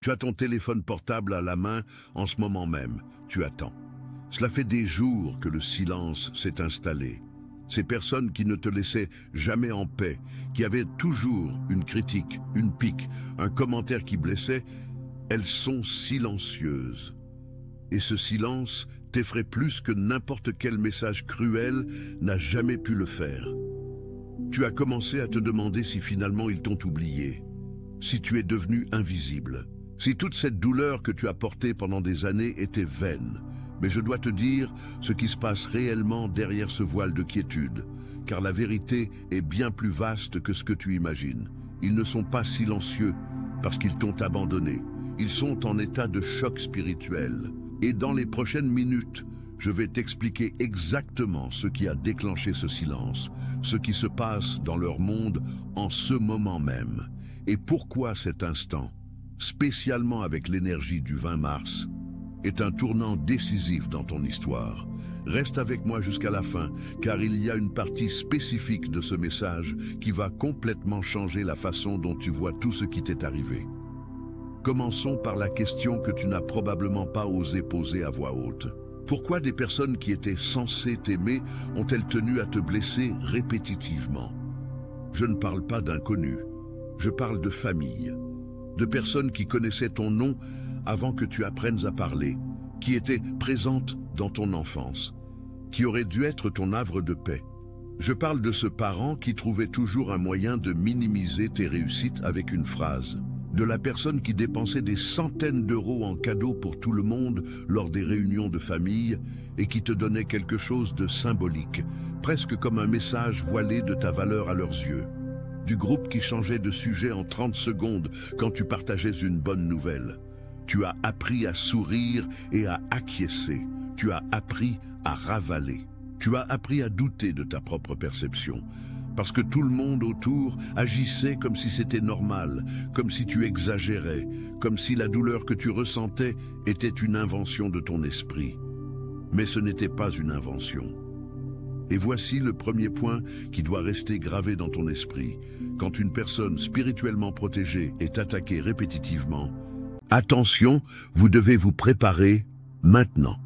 Tu as ton téléphone portable à la main en ce moment même. Tu attends. Cela fait des jours que le silence s'est installé. Ces personnes qui ne te laissaient jamais en paix, qui avaient toujours une critique, une pique, un commentaire qui blessait, elles sont silencieuses. Et ce silence t'effraie plus que n'importe quel message cruel n'a jamais pu le faire. Tu as commencé à te demander si finalement ils t'ont oublié, si tu es devenu invisible, si toute cette douleur que tu as portée pendant des années était vaine. Mais je dois te dire ce qui se passe réellement derrière ce voile de quiétude, car la vérité est bien plus vaste que ce que tu imagines. Ils ne sont pas silencieux parce qu'ils t'ont abandonné. Ils sont en état de choc spirituel. Et dans les prochaines minutes, je vais t'expliquer exactement ce qui a déclenché ce silence, ce qui se passe dans leur monde en ce moment même, et pourquoi cet instant, spécialement avec l'énergie du 20 mars, est un tournant décisif dans ton histoire. Reste avec moi jusqu'à la fin, car il y a une partie spécifique de ce message qui va complètement changer la façon dont tu vois tout ce qui t'est arrivé. Commençons par la question que tu n'as probablement pas osé poser à voix haute. Pourquoi des personnes qui étaient censées t'aimer ont-elles tenu à te blesser répétitivement? Je ne parle pas d'inconnus, je parle de famille, de personnes qui connaissaient ton nom avant que tu apprennes à parler, qui étaient présentes dans ton enfance, qui auraient dû être ton havre de paix. Je parle de ce parent qui trouvait toujours un moyen de minimiser tes réussites avec une phrase, de la personne qui dépensait des centaines d'euros en cadeaux pour tout le monde lors des réunions de famille et qui te donnait quelque chose de symbolique, presque comme un message voilé de ta valeur à leurs yeux. Du groupe qui changeait de sujet en 30 secondes quand tu partageais une bonne nouvelle. Tu as appris à sourire et à acquiescer. Tu as appris à ravaler. Tu as appris à douter de ta propre perception. Parce que tout le monde autour agissait comme si c'était normal, comme si tu exagérais, comme si la douleur que tu ressentais était une invention de ton esprit. Mais ce n'était pas une invention. Et voici le premier point qui doit rester gravé dans ton esprit. Quand une personne spirituellement protégée est attaquée répétitivement, attention, vous devez vous préparer maintenant.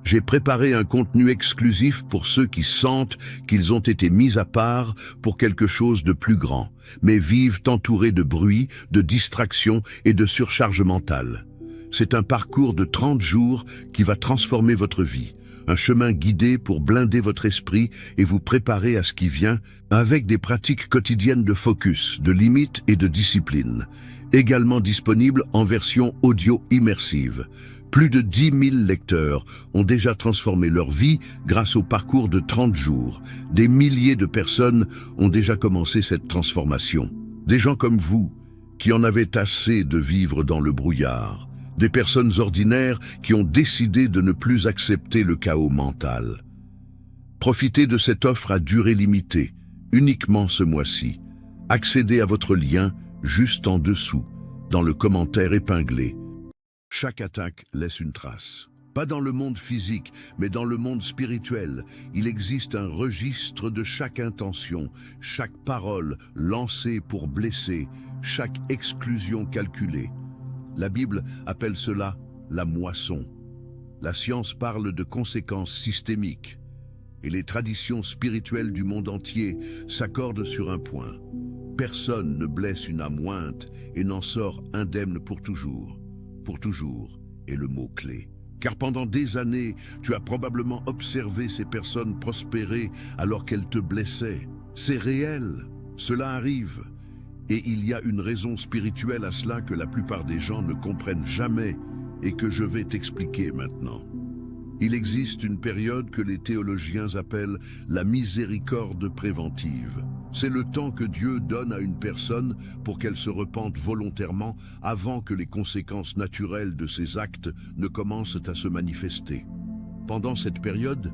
J'ai préparé un contenu exclusif pour ceux qui sentent qu'ils ont été mis à part pour quelque chose de plus grand, mais vivent entourés de bruit, de distractions et de surcharge mentale. C'est un parcours de 30 jours qui va transformer votre vie, un chemin guidé pour blinder votre esprit et vous préparer à ce qui vient avec des pratiques quotidiennes de focus, de limites et de discipline, également disponible en version audio immersive. Plus de 10 000 lecteurs ont déjà transformé leur vie grâce au parcours de 30 jours. Des milliers de personnes ont déjà commencé cette transformation. Des gens comme vous, qui en avaient assez de vivre dans le brouillard. Des personnes ordinaires qui ont décidé de ne plus accepter le chaos mental. Profitez de cette offre à durée limitée, uniquement ce mois-ci. Accédez à votre lien juste en dessous, dans le commentaire épinglé. Chaque attaque laisse une trace. Pas dans le monde physique, mais dans le monde spirituel. Il existe un registre de chaque intention, chaque parole lancée pour blesser, chaque exclusion calculée. La Bible appelle cela la moisson. La science parle de conséquences systémiques. Et les traditions spirituelles du monde entier s'accordent sur un point. Personne ne blesse une âme ointe et n'en sort indemne pour toujours. Pour toujours est le mot-clé. Car pendant des années, tu as probablement observé ces personnes prospérer alors qu'elles te blessaient. C'est réel, cela arrive. Et il y a une raison spirituelle à cela que la plupart des gens ne comprennent jamais et que je vais t'expliquer maintenant. Il existe une période que les théologiens appellent la miséricorde préventive. C'est le temps que Dieu donne à une personne pour qu'elle se repente volontairement avant que les conséquences naturelles de ses actes ne commencent à se manifester. Pendant cette période,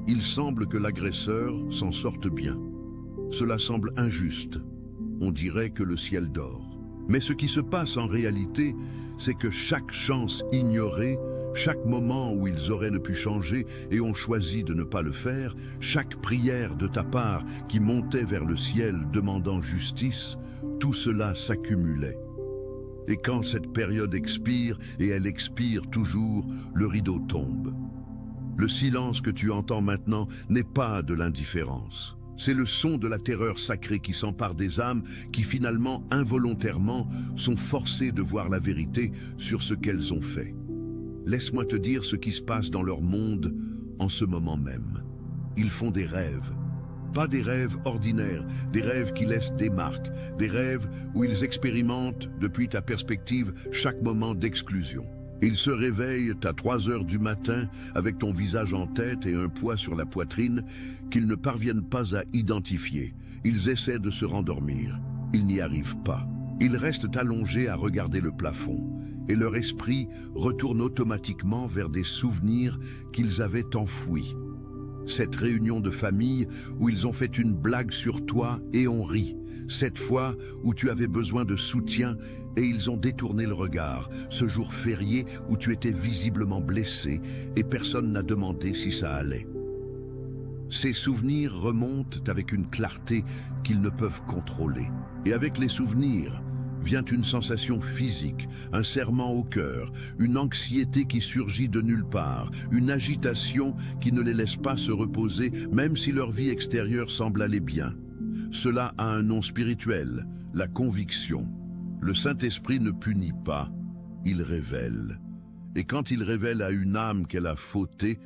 il semble que l'agresseur s'en sorte bien. Cela semble injuste. On dirait que le ciel dort. Mais ce qui se passe en réalité, c'est que chaque chance ignorée, chaque moment où ils auraient ne pu changer et ont choisi de ne pas le faire, chaque prière de ta part qui montait vers le ciel demandant justice, tout cela s'accumulait. Et quand cette période expire, et elle expire toujours, le rideau tombe. Le silence que tu entends maintenant n'est pas de l'indifférence. C'est le son de la terreur sacrée qui s'empare des âmes qui finalement, involontairement, sont forcées de voir la vérité sur ce qu'elles ont fait. Laisse-moi te dire ce qui se passe dans leur monde en ce moment même. Ils font des rêves. Pas des rêves ordinaires, des rêves qui laissent des marques, des rêves où ils expérimentent, depuis ta perspective, chaque moment d'exclusion. Ils se réveillent à 3 heures du matin avec ton visage en tête et un poids sur la poitrine qu'ils ne parviennent pas à identifier. Ils essaient de se rendormir. Ils n'y arrivent pas. Ils restent allongés à regarder le plafond et leur esprit retourne automatiquement vers des souvenirs qu'ils avaient enfouis. Cette réunion de famille où ils ont fait une blague sur toi et on rit. Cette fois où tu avais besoin de soutien et ils ont détourné le regard. Ce jour férié où tu étais visiblement blessé et personne n'a demandé si ça allait. Ces souvenirs remontent avec une clarté qu'ils ne peuvent contrôler. Et avec les souvenirs vient une sensation physique, un serrement au cœur, une anxiété qui surgit de nulle part, une agitation qui ne les laisse pas se reposer même si leur vie extérieure semble aller bien. Cela a un nom spirituel, la conviction. Le Saint-Esprit ne punit pas, il révèle. Et quand il révèle à une âme qu'elle a fauté,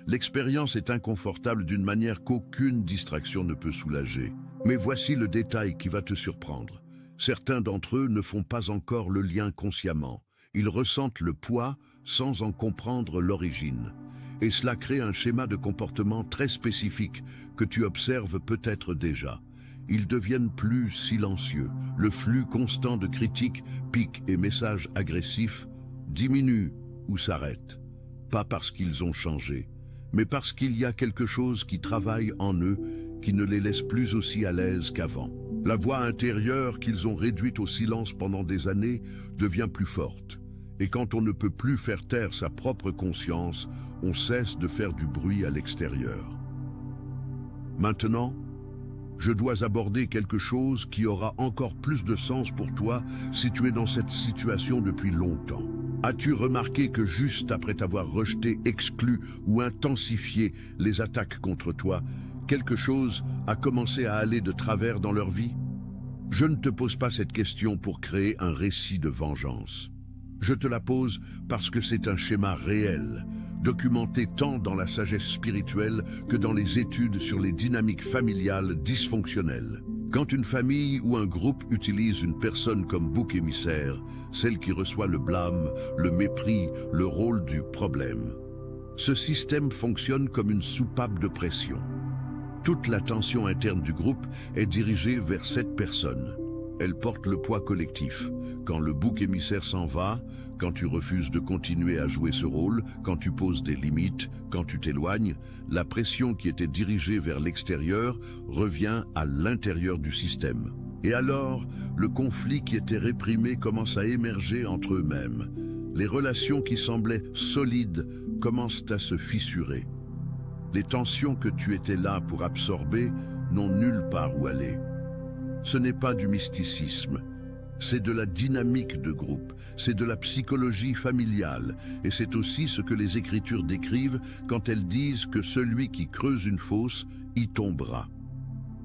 l'expérience est inconfortable d'une manière qu'aucune distraction ne peut soulager. Mais voici le détail qui va te surprendre. Certains d'entre eux ne font pas encore le lien consciemment. Ils ressentent le poids sans en comprendre l'origine. Et cela crée un schéma de comportement très spécifique que tu observes peut-être déjà. Ils deviennent plus silencieux. Le flux constant de critiques, piques et messages agressifs diminue ou s'arrête. Pas parce qu'ils ont changé, mais parce qu'il y a quelque chose qui travaille en eux qui ne les laisse plus aussi à l'aise qu'avant. La voix intérieure qu'ils ont réduite au silence pendant des années devient plus forte. Et quand on ne peut plus faire taire sa propre conscience, on cesse de faire du bruit à l'extérieur. Maintenant, je dois aborder quelque chose qui aura encore plus de sens pour toi si tu es dans cette situation depuis longtemps. As-tu remarqué que juste après t'avoir rejeté, exclu ou intensifié les attaques contre toi, quelque chose a commencé à aller de travers dans leur vie? Je ne te pose pas cette question pour créer un récit de vengeance. Je te la pose parce que c'est un schéma réel, documenté tant dans la sagesse spirituelle que dans les études sur les dynamiques familiales dysfonctionnelles. Quand une famille ou un groupe utilise une personne comme bouc émissaire, celle qui reçoit le blâme, le mépris, le rôle du problème, ce système fonctionne comme une soupape de pression. Toute l'attention interne du groupe est dirigée vers cette personne. Elle porte le poids collectif. Quand le bouc émissaire s'en va, quand tu refuses de continuer à jouer ce rôle, quand tu poses des limites, quand tu t'éloignes, la pression qui était dirigée vers l'extérieur revient à l'intérieur du système. Et alors, le conflit qui était réprimé commence à émerger entre eux-mêmes. Les relations qui semblaient solides commencent à se fissurer. Les tensions que tu étais là pour absorber n'ont nulle part où aller. Ce n'est pas du mysticisme, c'est de la dynamique de groupe, c'est de la psychologie familiale, et c'est aussi ce que les Écritures décrivent quand elles disent que celui qui creuse une fosse y tombera.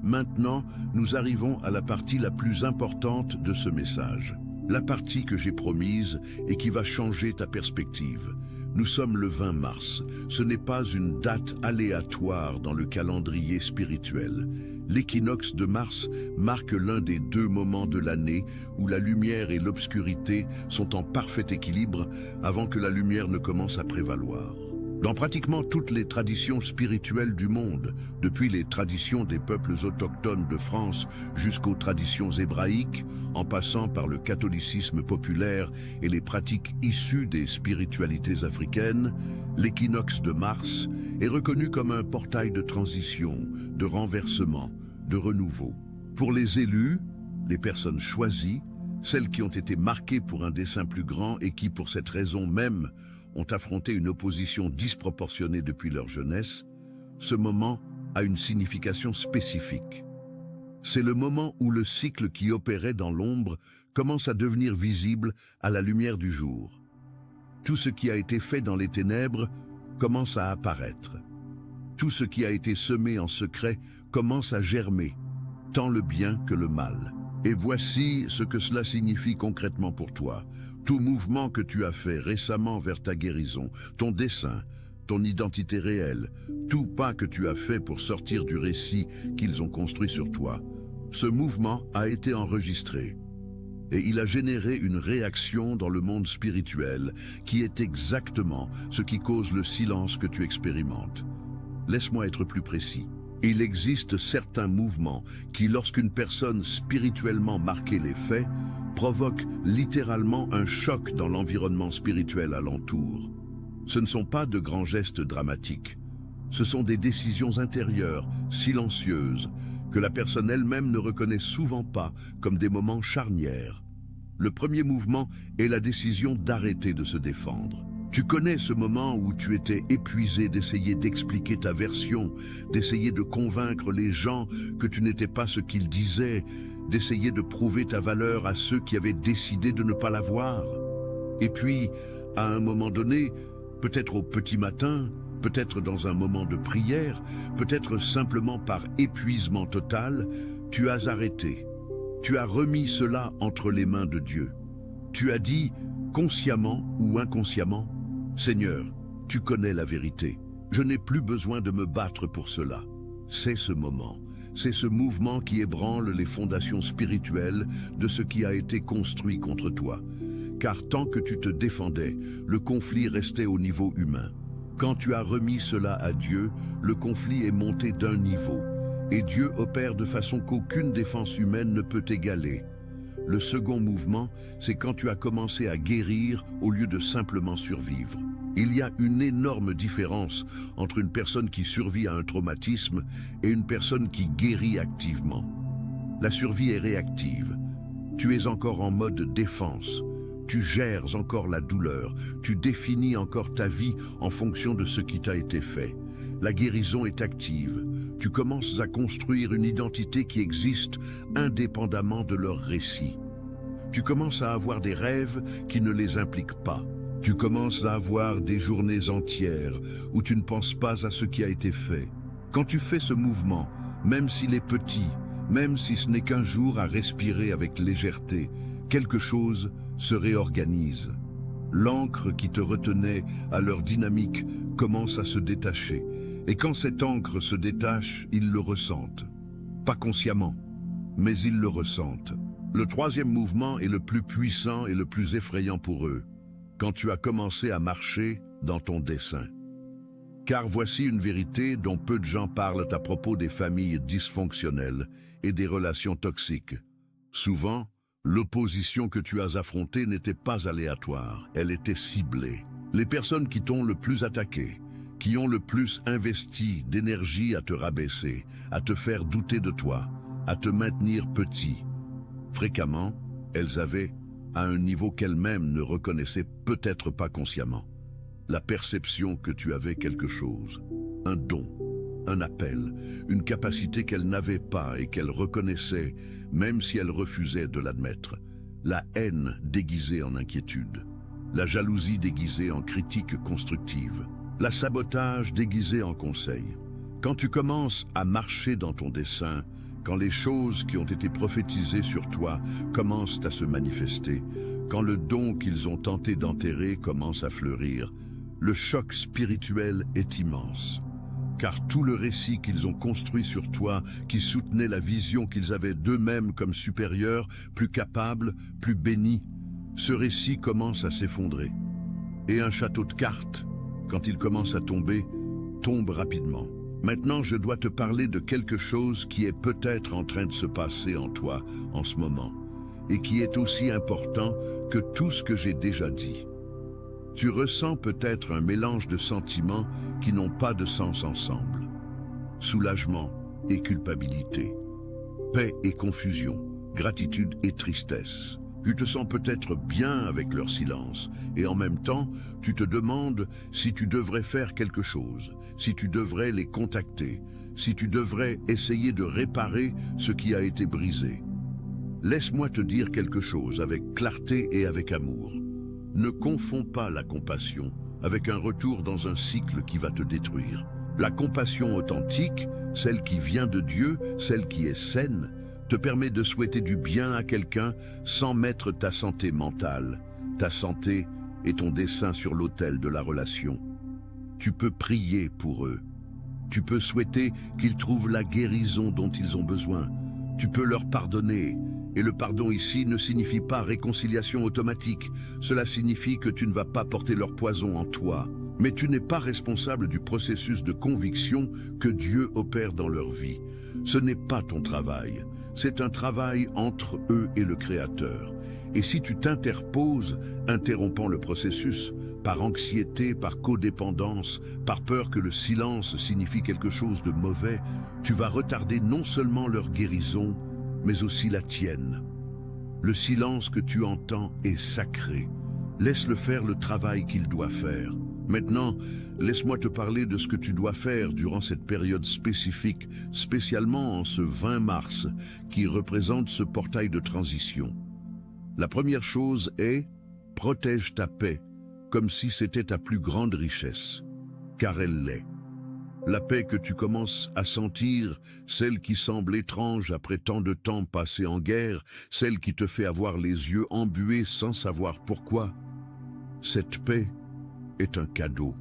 Maintenant, nous arrivons à la partie la plus importante de ce message, la partie que j'ai promise et qui va changer ta perspective. Nous sommes le 20 mars. Ce n'est pas une date aléatoire dans le calendrier spirituel. L'équinoxe de Mars marque l'un des 2 moments de l'année où la lumière et l'obscurité sont en parfait équilibre avant que la lumière ne commence à prévaloir. Dans pratiquement toutes les traditions spirituelles du monde, depuis les traditions des peuples autochtones de France jusqu'aux traditions hébraïques, en passant par le catholicisme populaire et les pratiques issues des spiritualités africaines, l'équinoxe de Mars est reconnu comme un portail de transition, de renversement, de renouveau. Pour les élus, les personnes choisies, celles qui ont été marquées pour un dessein plus grand et qui, pour cette raison même, ont affronté une opposition disproportionnée depuis leur jeunesse, ce moment a une signification spécifique. C'est le moment où le cycle qui opérait dans l'ombre commence à devenir visible à la lumière du jour. Tout ce qui a été fait dans les ténèbres commence à apparaître. Tout ce qui a été semé en secret commence à germer, tant le bien que le mal. Et voici ce que cela signifie concrètement pour toi. Tout mouvement que tu as fait récemment vers ta guérison, ton dessein, ton identité réelle, tout pas que tu as fait pour sortir du récit qu'ils ont construit sur toi, ce mouvement a été enregistré. Et il a généré une réaction dans le monde spirituel qui est exactement ce qui cause le silence que tu expérimentes. Laisse-moi être plus précis. Il existe certains mouvements qui, lorsqu'une personne spirituellement marquée les fait, provoquent littéralement un choc dans l'environnement spirituel alentour. Ce ne sont pas de grands gestes dramatiques. Ce sont des décisions intérieures, silencieuses, que la personne elle-même ne reconnaît souvent pas comme des moments charnières. Le premier mouvement est la décision d'arrêter de se défendre. Tu connais ce moment où tu étais épuisé d'essayer d'expliquer ta version, d'essayer de convaincre les gens que tu n'étais pas ce qu'ils disaient, d'essayer de prouver ta valeur à ceux qui avaient décidé de ne pas la voir. Et puis, à un moment donné, peut-être au petit matin, peut-être dans un moment de prière, peut-être simplement par épuisement total, tu as arrêté. Tu as remis cela entre les mains de Dieu. Tu as dit, consciemment ou inconsciemment, Seigneur, tu connais la vérité. Je n'ai plus besoin de me battre pour cela. C'est ce moment, c'est ce mouvement qui ébranle les fondations spirituelles de ce qui a été construit contre toi. Car tant que tu te défendais, le conflit restait au niveau humain. Quand tu as remis cela à Dieu, le conflit est monté d'un niveau. Et Dieu opère de façon qu'aucune défense humaine ne peut égaler. Le second mouvement, c'est quand tu as commencé à guérir au lieu de simplement survivre. Il y a une énorme différence entre une personne qui survit à un traumatisme et une personne qui guérit activement. La survie est réactive. Tu es encore en mode défense. Tu gères encore la douleur. Tu définis encore ta vie en fonction de ce qui t'a été fait. La guérison est active. Tu commences à construire une identité qui existe indépendamment de leur récit. Tu commences à avoir des rêves qui ne les impliquent pas. Tu commences à avoir des journées entières où tu ne penses pas à ce qui a été fait. Quand tu fais ce mouvement, même s'il est petit, même si ce n'est qu'un jour à respirer avec légèreté, quelque chose se réorganise. L'encre qui te retenait à leur dynamique commence à se détacher. Et quand cette encre se détache, ils le ressentent. Pas consciemment, mais ils le ressentent. Le troisième mouvement est le plus puissant et le plus effrayant pour eux, quand tu as commencé à marcher dans ton dessein. Car voici une vérité dont peu de gens parlent à propos des familles dysfonctionnelles et des relations toxiques. Souvent, l'opposition que tu as affrontée n'était pas aléatoire, elle était ciblée. Les personnes qui t'ont le plus attaqué, qui ont le plus investi d'énergie à te rabaisser, à te faire douter de toi, à te maintenir petit. Fréquemment, elles avaient, à un niveau qu'elles-mêmes ne reconnaissaient peut-être pas consciemment, la perception que tu avais quelque chose, un don, un appel, une capacité qu'elles n'avaient pas et qu'elles reconnaissaient, même si elles refusaient de l'admettre. La haine déguisée en inquiétude, la jalousie déguisée en critique constructive, la sabotage déguisé en conseil. Quand tu commences à marcher dans ton dessein, quand les choses qui ont été prophétisées sur toi commencent à se manifester, quand le don qu'ils ont tenté d'enterrer commence à fleurir, le choc spirituel est immense. Car tout le récit qu'ils ont construit sur toi, qui soutenait la vision qu'ils avaient d'eux-mêmes comme supérieurs, plus capables, plus bénis, ce récit commence à s'effondrer. Et un château de cartes, quand il commence à tomber, tombe rapidement. Maintenant, je dois te parler de quelque chose qui est peut-être en train de se passer en toi en ce moment, et qui est aussi important que tout ce que j'ai déjà dit. Tu ressens peut-être un mélange de sentiments qui n'ont pas de sens ensemble. Soulagement et culpabilité, paix et confusion, gratitude et tristesse. Tu te sens peut-être bien avec leur silence, et en même temps, tu te demandes si tu devrais faire quelque chose, si tu devrais les contacter, si tu devrais essayer de réparer ce qui a été brisé. Laisse-moi te dire quelque chose avec clarté et avec amour. Ne confonds pas la compassion avec un retour dans un cycle qui va te détruire. La compassion authentique, celle qui vient de Dieu, celle qui est saine, te permet de souhaiter du bien à quelqu'un sans mettre ta santé mentale, ta santé et ton dessein sur l'autel de la relation. Tu peux prier pour eux. Tu peux souhaiter qu'ils trouvent la guérison dont ils ont besoin. Tu peux leur pardonner. Et le pardon ici ne signifie pas réconciliation automatique. Cela signifie que tu ne vas pas porter leur poison en toi. Mais tu n'es pas responsable du processus de conviction que Dieu opère dans leur vie. Ce n'est pas ton travail. C'est un travail entre eux et le Créateur. Et si tu t'interposes, interrompant le processus, par anxiété, par codépendance, par peur que le silence signifie quelque chose de mauvais, tu vas retarder non seulement leur guérison, mais aussi la tienne. Le silence que tu entends est sacré. Laisse-le faire le travail qu'il doit faire. Maintenant, laisse-moi te parler de ce que tu dois faire durant cette période spécifique, spécialement en ce 20 mars, qui représente ce portail de transition. La première chose est, protège ta paix, comme si c'était ta plus grande richesse, car elle l'est. La paix que tu commences à sentir, celle qui semble étrange après tant de temps passé en guerre, celle qui te fait avoir les yeux embués sans savoir pourquoi, cette paix est un cadeau.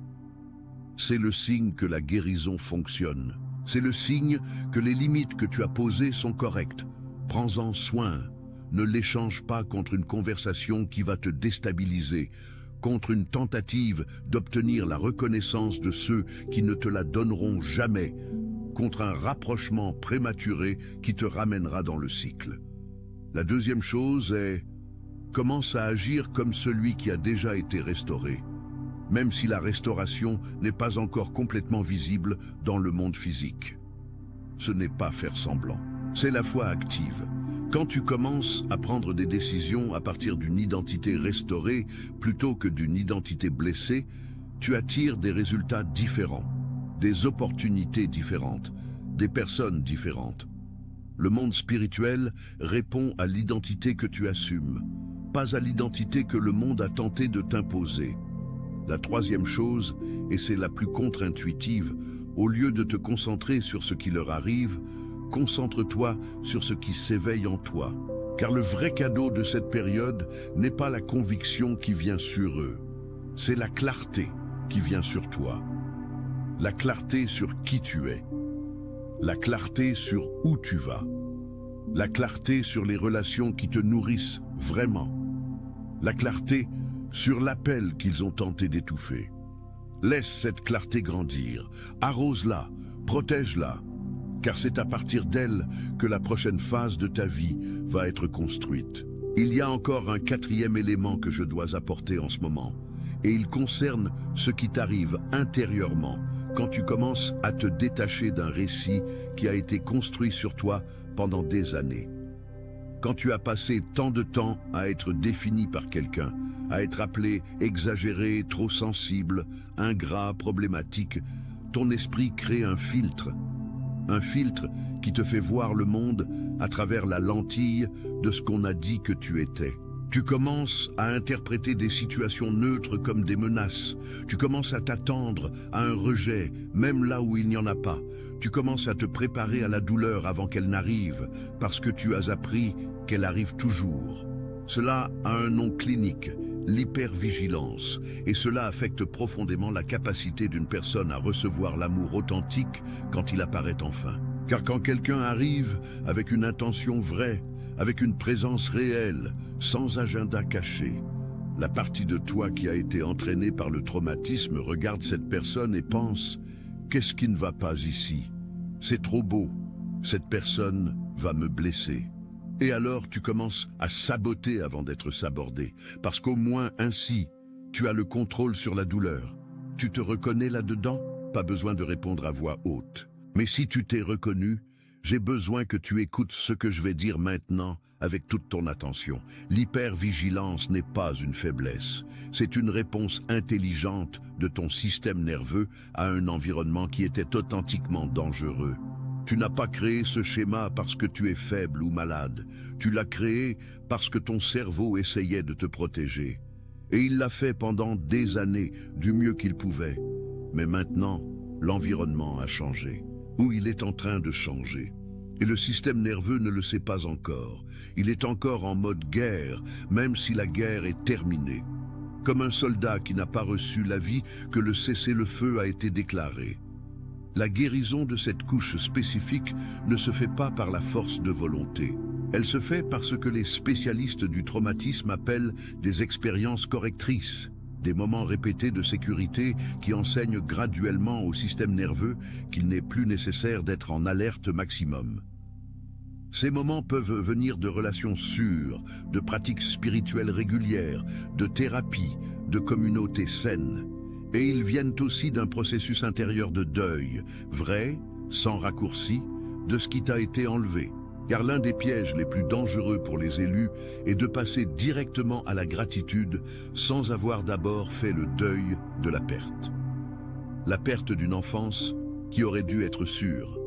C'est le signe que la guérison fonctionne. C'est le signe que les limites que tu as posées sont correctes. Prends-en soin. Ne l'échange pas contre une conversation qui va te déstabiliser, contre une tentative d'obtenir la reconnaissance de ceux qui ne te la donneront jamais, contre un rapprochement prématuré qui te ramènera dans le cycle. La deuxième chose est, commence à agir comme celui qui a déjà été restauré, même si la restauration n'est pas encore complètement visible dans le monde physique. Ce n'est pas faire semblant, c'est la foi active. Quand tu commences à prendre des décisions à partir d'une identité restaurée plutôt que d'une identité blessée, tu attires des résultats différents, des opportunités différentes, des personnes différentes. Le monde spirituel répond à l'identité que tu assumes, pas à l'identité que le monde a tenté de t'imposer. La troisième chose, et c'est la plus contre-intuitive, au lieu de te concentrer sur ce qui leur arrive, concentre-toi sur ce qui s'éveille en toi. Car le vrai cadeau de cette période n'est pas la conviction qui vient sur eux, c'est la clarté qui vient sur toi. La clarté sur qui tu es. La clarté sur où tu vas. La clarté sur les relations qui te nourrissent vraiment. La clarté sur l'appel qu'ils ont tenté d'étouffer. Laisse cette clarté grandir, arrose-la, protège-la, car c'est à partir d'elle que la prochaine phase de ta vie va être construite. Il y a encore un quatrième élément que je dois apporter en ce moment, et il concerne ce qui t'arrive intérieurement quand tu commences à te détacher d'un récit qui a été construit sur toi pendant des années. Quand tu as passé tant de temps à être défini par quelqu'un, à être appelé exagéré, trop sensible, ingrat, problématique, ton esprit crée un filtre qui te fait voir le monde à travers la lentille de ce qu'on a dit que tu étais. Tu commences à interpréter des situations neutres comme des menaces. Tu commences à t'attendre à un rejet, même là où il n'y en a pas. Tu commences à te préparer à la douleur avant qu'elle n'arrive, parce que tu as appris qu'elle arrive toujours. Cela a un nom clinique, l'hypervigilance, et cela affecte profondément la capacité d'une personne à recevoir l'amour authentique quand il apparaît enfin. Car quand quelqu'un arrive avec une intention vraie, avec une présence réelle, sans agenda caché, la partie de toi qui a été entraînée par le traumatisme regarde cette personne et pense « Qu'est-ce qui ne va pas ici? C'est trop beau, cette personne va me blesser. » Et alors tu commences à saboter avant d'être sabordé, parce qu'au moins ainsi, tu as le contrôle sur la douleur. Tu te reconnais là-dedans? Pas besoin de répondre à voix haute. Mais si tu t'es reconnu, j'ai besoin que tu écoutes ce que je vais dire maintenant avec toute ton attention. L'hypervigilance n'est pas une faiblesse. C'est une réponse intelligente de ton système nerveux à un environnement qui était authentiquement dangereux. Tu n'as pas créé ce schéma parce que tu es faible ou malade. Tu l'as créé parce que ton cerveau essayait de te protéger. Et il l'a fait pendant des années, du mieux qu'il pouvait. Mais maintenant, l'environnement a changé, ou il est en train de changer. Et le système nerveux ne le sait pas encore. Il est encore en mode guerre, même si la guerre est terminée. Comme un soldat qui n'a pas reçu l'avis que le cessez-le-feu a été déclaré. La guérison de cette couche spécifique ne se fait pas par la force de volonté. Elle se fait par ce que les spécialistes du traumatisme appellent des expériences correctrices, des moments répétés de sécurité qui enseignent graduellement au système nerveux qu'il n'est plus nécessaire d'être en alerte maximum. Ces moments peuvent venir de relations sûres, de pratiques spirituelles régulières, de thérapies, de communautés saines. Et ils viennent aussi d'un processus intérieur de deuil, vrai, sans raccourci, de ce qui t'a été enlevé. Car l'un des pièges les plus dangereux pour les élus est de passer directement à la gratitude sans avoir d'abord fait le deuil de la perte. La perte d'une enfance qui aurait dû être sûre.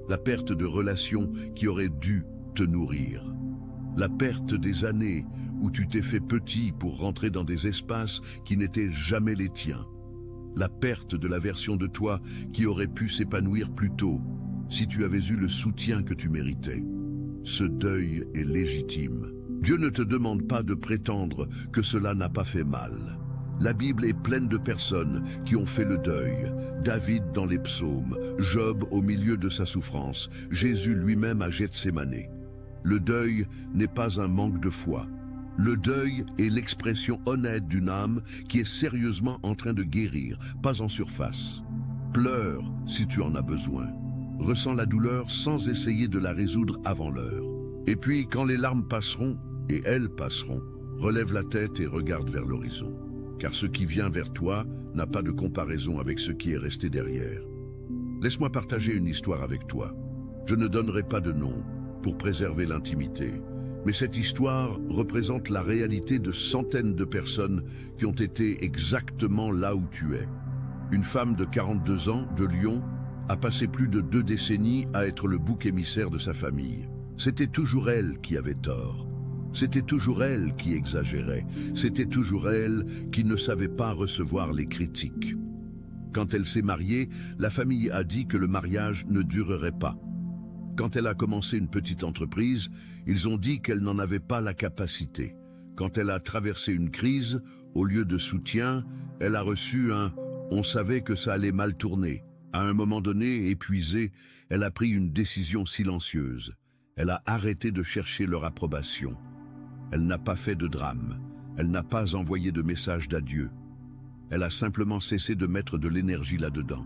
La perte de relations qui auraient dû te nourrir. La perte des années où tu t'es fait petit pour rentrer dans des espaces qui n'étaient jamais les tiens. La perte de la version de toi qui aurait pu s'épanouir plus tôt si tu avais eu le soutien que tu méritais. Ce deuil est légitime. Dieu ne te demande pas de prétendre que cela n'a pas fait mal. La Bible est pleine de personnes qui ont fait le deuil. David dans les psaumes, Job au milieu de sa souffrance, Jésus lui-même à Gethsémane. Le deuil n'est pas un manque de foi. Le deuil est l'expression honnête d'une âme qui est sérieusement en train de guérir, pas en surface. Pleure si tu en as besoin. Ressens la douleur sans essayer de la résoudre avant l'heure. Et puis, quand les larmes passeront, et elles passeront, relève la tête et regarde vers l'horizon. Car ce qui vient vers toi n'a pas de comparaison avec ce qui est resté derrière. Laisse-moi partager une histoire avec toi. Je ne donnerai pas de nom pour préserver l'intimité, mais cette histoire représente la réalité de centaines de personnes qui ont été exactement là où tu es. Une femme de 42 ans, de Lyon, a passé plus de 2 décennies à être le bouc émissaire de sa famille. C'était toujours elle qui avait tort. C'était toujours elle qui exagérait. C'était toujours elle qui ne savait pas recevoir les critiques. Quand elle s'est mariée, la famille a dit que le mariage ne durerait pas. Quand elle a commencé une petite entreprise, ils ont dit qu'elle n'en avait pas la capacité. Quand elle a traversé une crise, au lieu de soutien, elle a reçu un « on savait que ça allait mal tourner ». À un moment donné, épuisée, elle a pris une décision silencieuse. Elle a arrêté de chercher leur approbation. Elle n'a pas fait de drame. Elle n'a pas envoyé de message d'adieu. Elle a simplement cessé de mettre de l'énergie là-dedans.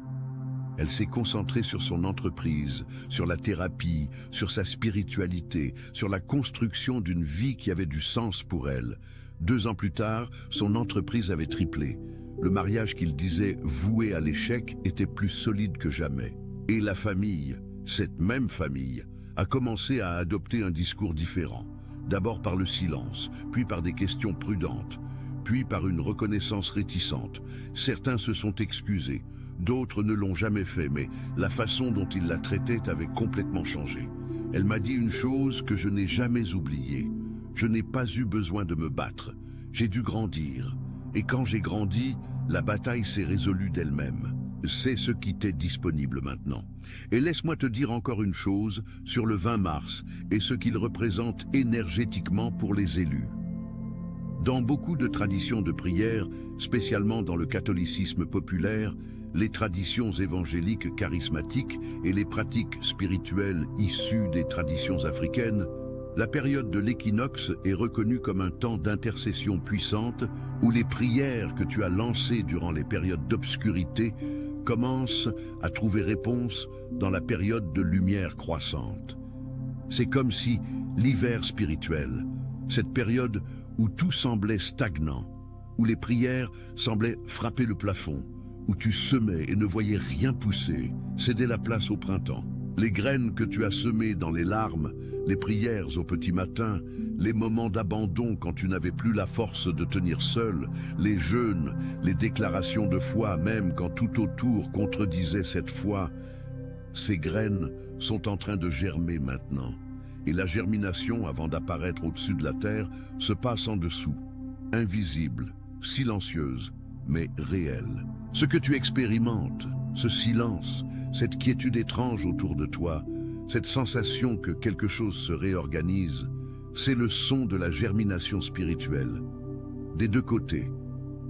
Elle s'est concentrée sur son entreprise, sur la thérapie, sur sa spiritualité, sur la construction d'une vie qui avait du sens pour elle. 2 ans plus tard, son entreprise avait triplé. Le mariage qu'il disait voué à l'échec était plus solide que jamais. Et la famille, cette même famille, a commencé à adopter un discours différent. D'abord par le silence, puis par des questions prudentes, puis par une reconnaissance réticente. Certains se sont excusés, d'autres ne l'ont jamais fait, mais la façon dont ils la traitaient avait complètement changé. Elle m'a dit une chose que je n'ai jamais oubliée. Je n'ai pas eu besoin de me battre. J'ai dû grandir. Et quand j'ai grandi, la bataille s'est résolue d'elle-même. C'est ce qui t'est disponible maintenant. Et laisse-moi te dire encore une chose sur le 20 mars et ce qu'il représente énergétiquement pour les élus. Dans beaucoup de traditions de prière, spécialement dans le catholicisme populaire, les traditions évangéliques charismatiques et les pratiques spirituelles issues des traditions africaines, la période de l'équinoxe est reconnue comme un temps d'intercession puissante où les prières que tu as lancées durant les périodes d'obscurité commencent à trouver réponse dans la période de lumière croissante. C'est comme si l'hiver spirituel, cette période où tout semblait stagnant, où les prières semblaient frapper le plafond, où tu semais et ne voyais rien pousser, cédait la place au printemps. Les graines que tu as semées dans les larmes, les prières au petit matin, les moments d'abandon quand tu n'avais plus la force de tenir seul, les jeûnes, les déclarations de foi même quand tout autour contredisait cette foi, Ces graines sont en train de germer maintenant. Et la germination, avant d'apparaître au-dessus de la terre, se passe en dessous. Invisible, silencieuse, mais réelle. Ce que tu expérimentes, ce silence, cette quiétude étrange autour de toi, cette sensation que quelque chose se réorganise, c'est le son de la germination spirituelle. Des deux côtés.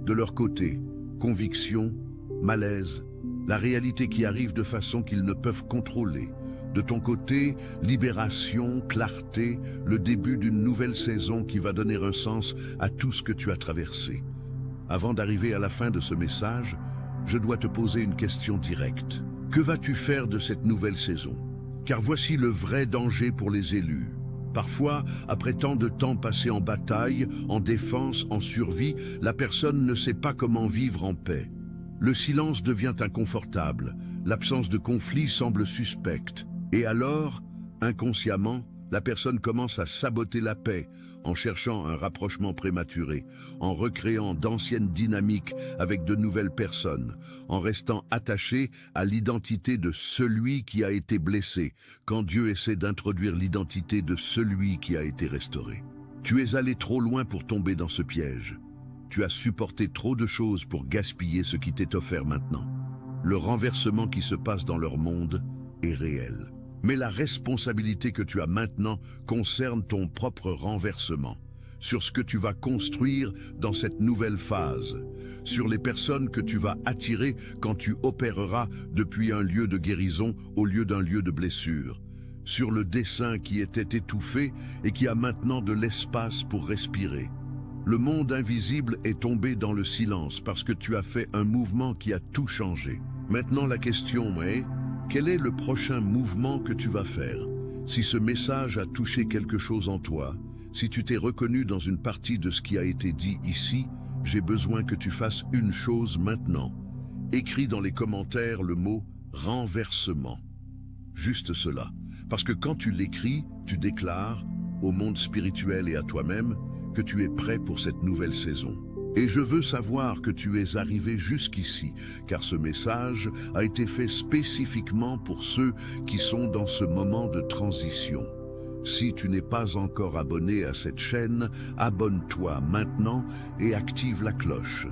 De leur côté, conviction, malaise, la réalité qui arrive de façon qu'ils ne peuvent contrôler. De ton côté, libération, clarté, le début d'une nouvelle saison qui va donner un sens à tout ce que tu as traversé. Avant d'arriver à la fin de ce message, je dois te poser une question directe. Que vas-tu faire de cette nouvelle saison? Car voici le vrai danger pour les élus. Parfois, après tant de temps passé en bataille, en défense, en survie, la personne ne sait pas comment vivre en paix. Le silence devient inconfortable, l'absence de conflit semble suspecte. Et alors, inconsciemment, la personne commence à saboter la paix, en cherchant un rapprochement prématuré, en recréant d'anciennes dynamiques avec de nouvelles personnes, en restant attaché à l'identité de celui qui a été blessé, quand Dieu essaie d'introduire l'identité de celui qui a été restauré. Tu es allé trop loin pour tomber dans ce piège. Tu as supporté trop de choses pour gaspiller ce qui t'est offert maintenant. Le renversement qui se passe dans leur monde est réel. Mais la responsabilité que tu as maintenant concerne ton propre renversement, sur ce que tu vas construire dans cette nouvelle phase, sur les personnes que tu vas attirer quand tu opéreras depuis un lieu de guérison au lieu d'un lieu de blessure, sur le dessein qui était étouffé et qui a maintenant de l'espace pour respirer. Le monde invisible est tombé dans le silence parce que tu as fait un mouvement qui a tout changé. Maintenant la question est... Quel est le prochain mouvement que tu vas faire? Si ce message a touché quelque chose en toi, si tu t'es reconnu dans une partie de ce qui a été dit ici, j'ai besoin que tu fasses une chose maintenant. Écris dans les commentaires le mot « renversement ». Juste cela. Parce que quand tu l'écris, tu déclares, au monde spirituel et à toi-même, que tu es prêt pour cette nouvelle saison. Et je veux savoir que tu es arrivé jusqu'ici, car ce message a été fait spécifiquement pour ceux qui sont dans ce moment de transition. Si tu n'es pas encore abonné à cette chaîne, abonne-toi maintenant et active la cloche.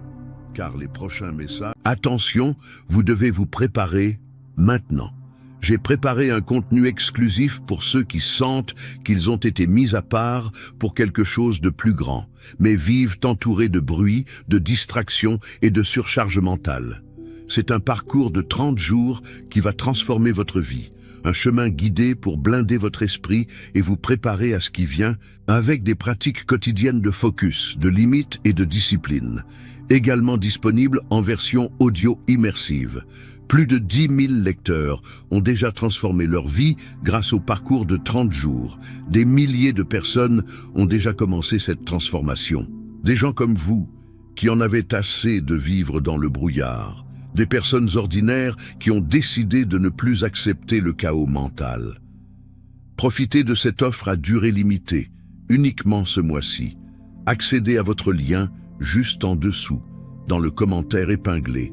Car les prochains messages... Attention, vous devez vous préparer maintenant. J'ai préparé un contenu exclusif pour ceux qui sentent qu'ils ont été mis à part pour quelque chose de plus grand, mais vivent entourés de bruit, de distractions et de surcharge mentale. C'est un parcours de 30 jours qui va transformer votre vie, un chemin guidé pour blinder votre esprit et vous préparer à ce qui vient avec des pratiques quotidiennes de focus, de limites et de discipline, également disponible en version audio immersive. Plus de 10 000 lecteurs ont déjà transformé leur vie grâce au parcours de 30 jours. Des milliers de personnes ont déjà commencé cette transformation. Des gens comme vous, qui en avaient assez de vivre dans le brouillard. Des personnes ordinaires qui ont décidé de ne plus accepter le chaos mental. Profitez de cette offre à durée limitée, uniquement ce mois-ci. Accédez à votre lien juste en dessous, dans le commentaire épinglé.